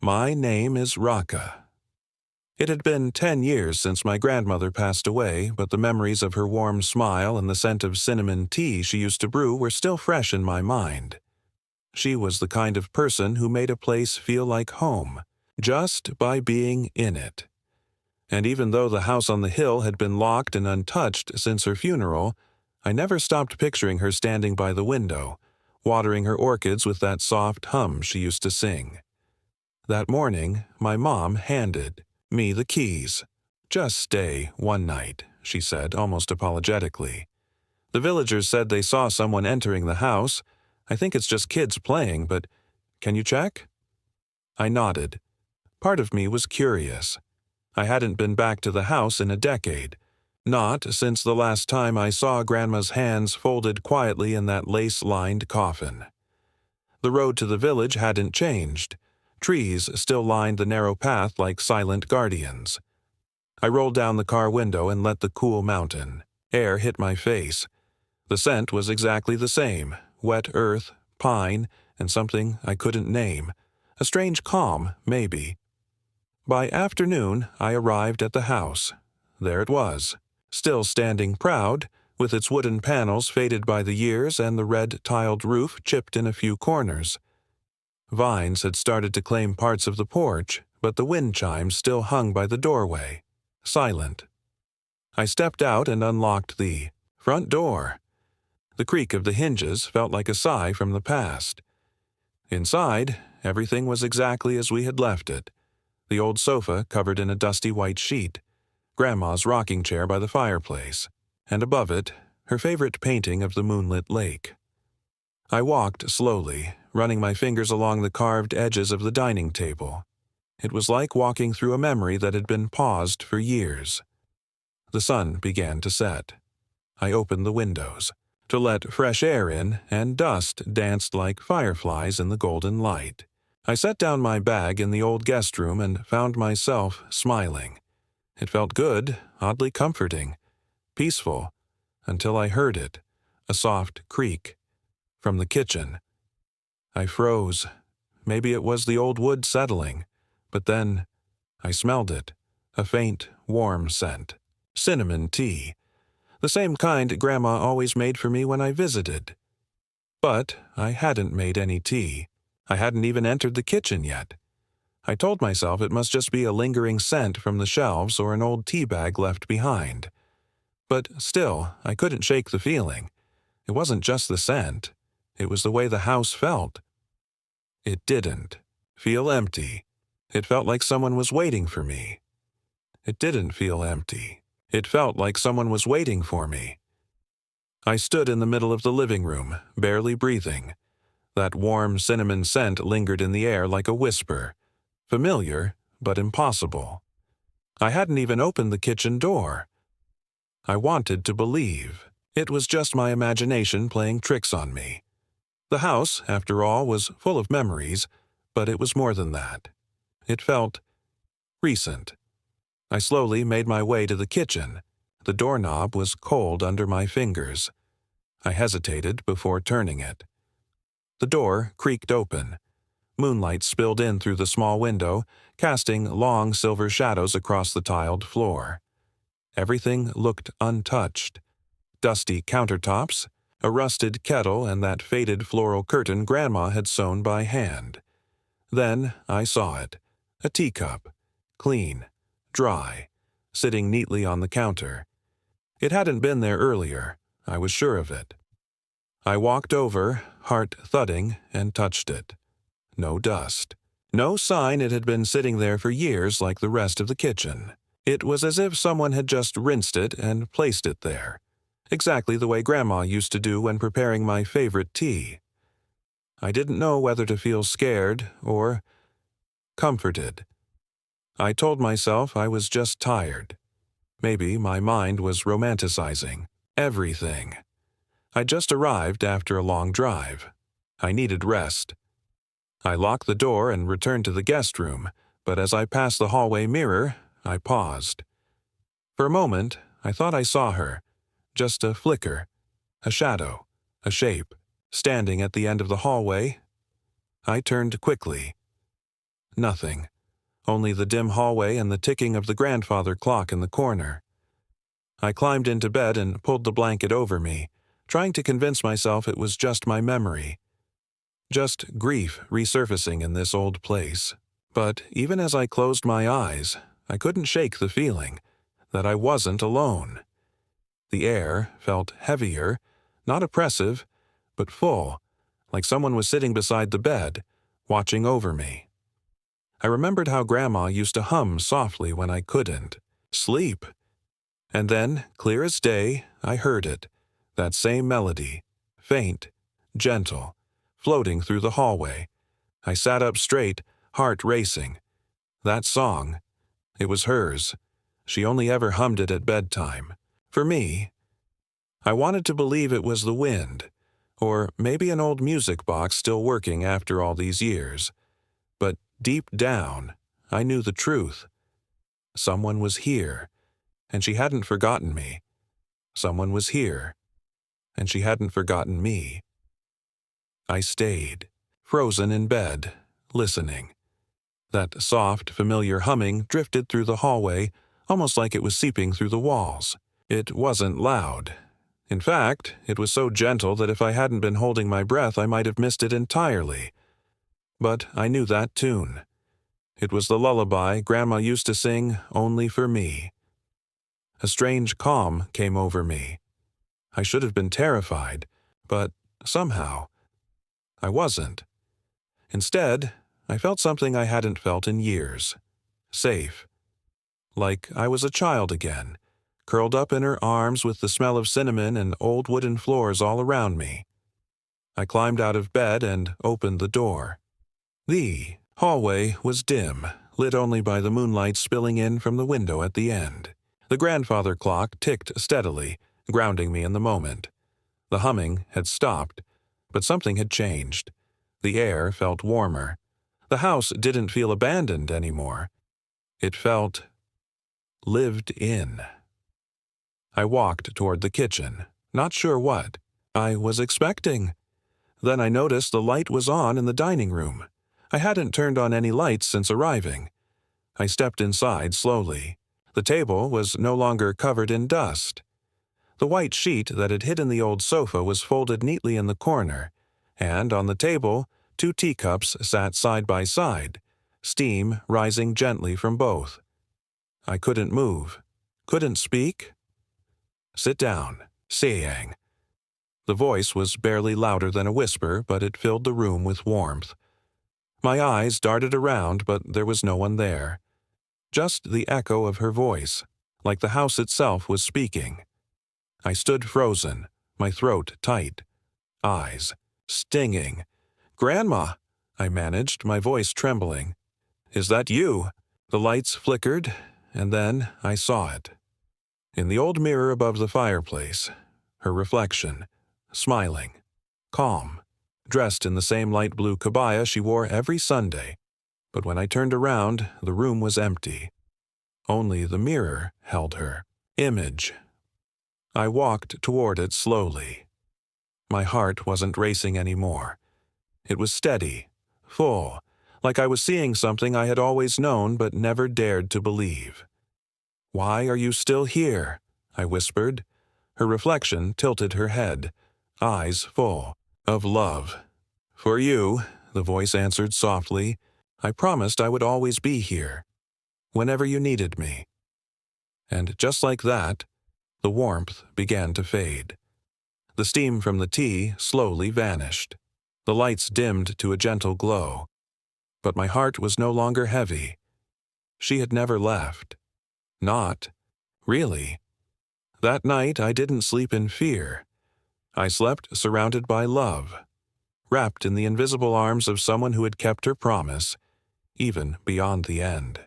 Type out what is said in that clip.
My name is Raka. It had been 10 years since my grandmother passed away, but the memories of her warm smile and the scent of cinnamon tea she used to brew were still fresh in my mind. She was the kind of person who made a place feel like home, just by being in it. And even though the house on the hill had been locked and untouched since her funeral, I never stopped picturing her standing by the window, watering her orchids with that soft hum she used to sing. That morning, my mom handed me the keys. "Just stay one night," she said, almost apologetically. "The villagers said they saw someone entering the house. I think it's just kids playing, but can you check?" I nodded. Part of me was curious. I hadn't been back to the house in a decade, not since the last time I saw Grandma's hands folded quietly in that lace-lined coffin. The road to the village hadn't changed. Trees still lined the narrow path like silent guardians. I rolled down the car window and let the cool mountain air hit my face. The scent was exactly the same: wet earth, pine, and something I couldn't name. A strange calm, maybe. By afternoon, I arrived at the house. There it was, still standing proud, with its wooden panels faded by the years and the red-tiled roof chipped in a few corners. Vines had started to claim parts of the porch, but the wind chimes still hung by the doorway, silent. I stepped out and unlocked the front door. The creak of the hinges felt like a sigh from the past. Inside, everything was exactly as we had left it. The old sofa covered in a dusty white sheet, Grandma's rocking chair by the fireplace, and above it, her favorite painting of the moonlit lake. I walked slowly, running my fingers along the carved edges of the dining table. It was like walking through a memory that had been paused for years. The sun began to set. I opened the windows to let fresh air in, and dust danced like fireflies in the golden light. I set down my bag in the old guest room and found myself smiling. It felt good, oddly comforting, peaceful, until I heard it, a soft creak, from the kitchen. I froze. Maybe it was the old wood settling, but then I smelled it, a faint, warm scent. Cinnamon tea, the same kind Grandma always made for me when I visited. But I hadn't made any tea. I hadn't even entered the kitchen yet. I told myself it must just be a lingering scent from the shelves or an old tea bag left behind. But still, I couldn't shake the feeling. It wasn't just the scent. It was the way the house felt. It didn't feel empty. It felt like someone was waiting for me. It didn't feel empty. It felt like someone was waiting for me. I stood in the middle of the living room, barely breathing. That warm cinnamon scent lingered in the air like a whisper. Familiar, but impossible. I hadn't even opened the kitchen door. I wanted to believe. It was just my imagination playing tricks on me. The house, after all, was full of memories, but it was more than that. It felt recent. I slowly made my way to the kitchen. The doorknob was cold under my fingers. I hesitated before turning it. The door creaked open. Moonlight spilled in through the small window, casting long silver shadows across the tiled floor. Everything looked untouched. Dusty countertops, a rusted kettle, and that faded floral curtain Grandma had sewn by hand. Then I saw it. A teacup. Clean. Dry. Sitting neatly on the counter. It hadn't been there earlier. I was sure of it. I walked over, heart thudding, and touched it. No dust. No sign it had been sitting there for years like the rest of the kitchen. It was as if someone had just rinsed it and placed it there. Exactly the way Grandma used to do when preparing my favorite tea. I didn't know whether to feel scared or comforted. I told myself I was just tired. Maybe my mind was romanticizing everything. I just arrived after a long drive. I needed rest. I locked the door and returned to the guest room, but as I passed the hallway mirror, I paused. For a moment, I thought I saw her. Just a flicker, a shadow, a shape, standing at the end of the hallway. I turned quickly. nothing. Only the dim hallway and the ticking of the grandfather clock in the corner. I climbed into bed and pulled the blanket over me, trying to convince myself it was just my memory. Just grief resurfacing in this old place. But even as I closed my eyes, I couldn't shake the feeling that I wasn't alone. The air felt heavier, not oppressive, but full, like someone was sitting beside the bed, watching over me. I remembered how Grandma used to hum softly when I couldn't sleep. And then, clear as day, I heard it, that same melody, faint, gentle, floating through the hallway. I sat up straight, heart racing. That song, it was hers. She only ever hummed it at bedtime. For me, I wanted to believe it was the wind, or maybe an old music box still working after all these years. But deep down, I knew the truth. Someone was here, and she hadn't forgotten me. Someone was here, and she hadn't forgotten me. I stayed, frozen in bed, listening. That soft, familiar humming drifted through the hallway, almost like it was seeping through the walls. It wasn't loud. In fact, it was so gentle that if I hadn't been holding my breath, I might have missed it entirely. But I knew that tune. It was the lullaby Grandma used to sing only for me. A strange calm came over me. I should have been terrified, but somehow, I wasn't. Instead, I felt something I hadn't felt in years. Safe. Like I was a child again, curled up in her arms with the smell of cinnamon and old wooden floors all around me. I climbed out of bed and opened the door. The hallway was dim, lit only by the moonlight spilling in from the window at the end. The grandfather clock ticked steadily, grounding me in the moment. The humming had stopped, but something had changed. The air felt warmer. The house didn't feel abandoned anymore. It felt lived in. I walked toward the kitchen, not sure what I was expecting. Then I noticed the light was on in the dining room. I hadn't turned on any lights since arriving. I stepped inside slowly. The table was no longer covered in dust. The white sheet that had hidden the old sofa was folded neatly in the corner, and on the table, 2 teacups sat side by side, steam rising gently from both. I couldn't move, couldn't speak. "Sit down," saying. The voice was barely louder than a whisper, but it filled the room with warmth. My eyes darted around, but there was no one there. Just the echo of her voice, like the house itself was speaking. I stood frozen, my throat tight, eyes stinging. "Grandma," I managed, my voice trembling. "Is that you?" The lights flickered, and then I saw it. In the old mirror above the fireplace, her reflection, smiling, calm, dressed in the same light blue kabaya she wore every Sunday. But when I turned around, the room was empty. Only the mirror held her image. I walked toward it slowly. My heart wasn't racing anymore. It was steady, full, like I was seeing something I had always known but never dared to believe. "Why are you still here?" I whispered. Her reflection tilted her head, eyes full of love. "For you," the voice answered softly. "I promised I would always be here, whenever you needed me." And just like that, the warmth began to fade. The steam from the tea slowly vanished. The lights dimmed to a gentle glow. But my heart was no longer heavy. She had never left. Not really. That night I didn't sleep in fear. I slept surrounded by love, wrapped in the invisible arms of someone who had kept her promise, even beyond the end.